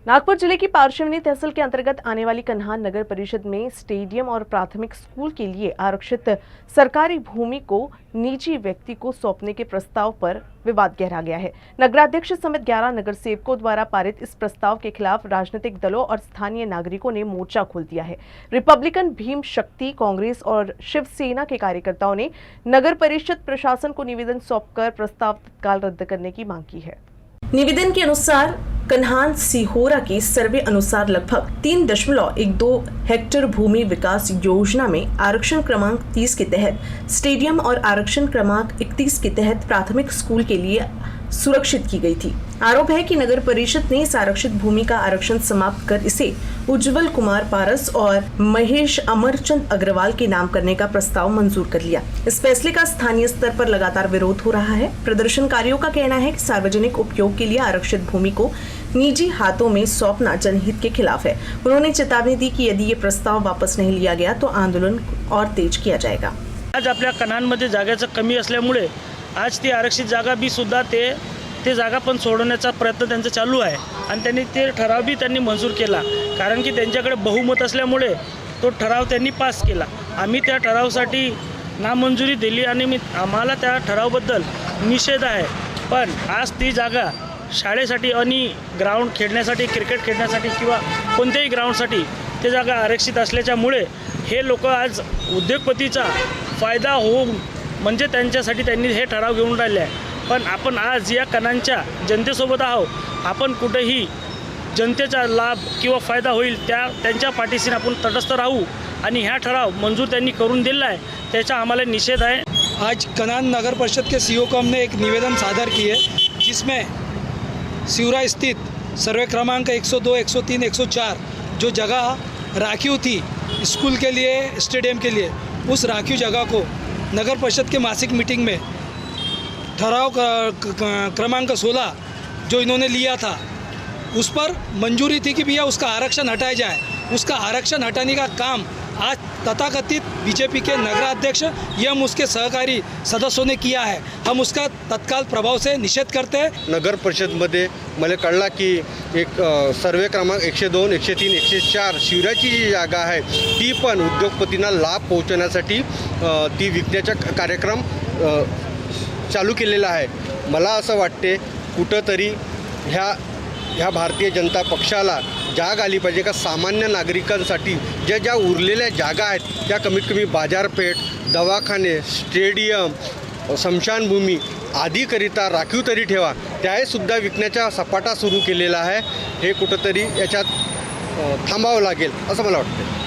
नागपुर जिले की पारशिवनी तहसील के अंतर्गत आने वाली कन्हान नगर परिषद में स्टेडियम और प्राथमिक स्कूल के लिए आरक्षित सरकारी भूमि को निजी व्यक्ति को सौंपने के प्रस्ताव पर विवाद गहरा गया है। नगराध्यक्ष समेत 11 नगर सेवकों द्वारा पारित इस प्रस्ताव के खिलाफ राजनीतिक दलों और स्थानीय नागरिकों ने मोर्चा खोल दिया है। रिपब्लिकन, भीम शक्ति, कांग्रेस और शिवसेना के कार्यकर्ताओं ने नगर परिषद प्रशासन को निवेदन सौंपकर प्रस्ताव तत्काल रद्द करने की मांग की है। निवेदन के अनुसार कन्हान सिहोरा की सर्वे अनुसार लगभग 3.12 हेक्टेयर भूमि विकास योजना में आरक्षण क्रमांक 30 के तहत स्टेडियम और आरक्षण क्रमांक 31 के तहत प्राथमिक स्कूल के लिए सुरक्षित की गई थी। आरोप है कि नगर परिषद ने इस आरक्षित भूमि का आरक्षण समाप्त कर इसे उज्जवल कुमार पारस और महेश अमरचंद अग्रवाल के नाम करने का प्रस्ताव मंजूर कर लिया। इस फैसले का स्थानीय स्तर पर लगातार विरोध हो रहा है। प्रदर्शनकारियों का कहना है कि सार्वजनिक उपयोग के लिए आरक्षित भूमि को निजी हाथों में सौंपना जनहित के खिलाफ है। उन्होंने चेतावनी दी कि यदि ये प्रस्ताव वापस नहीं लिया गया तो आंदोलन और तेज किया जाएगा। आज आपल्या कन्हानमध्ये जागेचं कमी असल्यामुळे आज ती आरक्षित जागा बी सुद्धा ते जागा पण सोडवण्याचा प्रयत्न त्यांचा चालू आहे आणि त्यांनी ते ठराव बी त्यांनी मंजूर केला, कारण की त्यांच्याकडे बहुमत असल्यामुळे तो ठराव त्यांनी पास केला। आम्ही त्या ठरावासाठी नामंजुरी दिली आणि आम्हाला त्या ठरावाबद्दल निषेध आहे। पण आज ती जागा शाळेसाठी आणि ग्राउंड खेळण्यासाठी, क्रिकेट खेळण्यासाठी किंवा कोणत्याही ग्राउंडसाठी ते जागा आरक्षित असल्यामुळे हे लोक आज उद्योगपतीचा फायदा होऊन म्हणजे त्यांच्यासाठी त्यांनी हे ठराव घेऊन राहिले आहे। पण आपण आज या कणांच्या जनतेसोबत आहोत। आपण कुठेही जनतेचा लाभ किंवा फायदा होईल त्यांच्या पाठीशी आपण तटस्थ राहू आणि हा ठराव मंजूर त्यांनी करून दिला आहे, त्याचा आम्हाला निषेध आहे। आज कन्हान नगर परिषद के सीओकॉम ने एक निवेदन सादर किए जिसमें सिवरा स्थित सर्वे क्रमांक 102, 103, 104 जो जगह राखीव थी स्कूल के लिए, स्टेडियम के लिए, उस राखीव जगह को नगर परिषद के मासिक मीटिंग में ठराव क्रमांक 16 जो इन्होंने लिया था उस पर मंजूरी थी कि भैया उसका आरक्षण हटाया जाए। उसका आरक्षण हटाने का काम आज तथाकथित बीजेपी के नगराध्यक्ष एवं उसके सहकारी सदस्यों ने किया है। हम उसका तत्काल प्रभाव से निषेध करते हैं। नगर परिषदमध्ये मला कळला की एक सर्वे क्रमांक 102, 103, 104 शिवराची जी जागा आहे ती पण उद्योगपतींना लाभ पोहोचवण्यासाठी ती विकण्याचा कार्यक्रम चालू केलेला आहे। मला असं वाटते कुठंतरी ह्या भारतीय जनता पक्षाला जाग आली पाहिजे का सामान्य नागरिकांसाठी ज्या उरलेल्या जागा आहेत त्या कमीत कमी बाजारपेठ, दवाखाने, स्टेडियम, स्मशानभूमी आदीकरिता राखीव तरी ठेवा, त्याहीसुद्धा विकण्याचा सपाटा सुरू केलेला आहे। हे कुठंतरी याच्यात थांबावं लागेल असं मला वाटतं।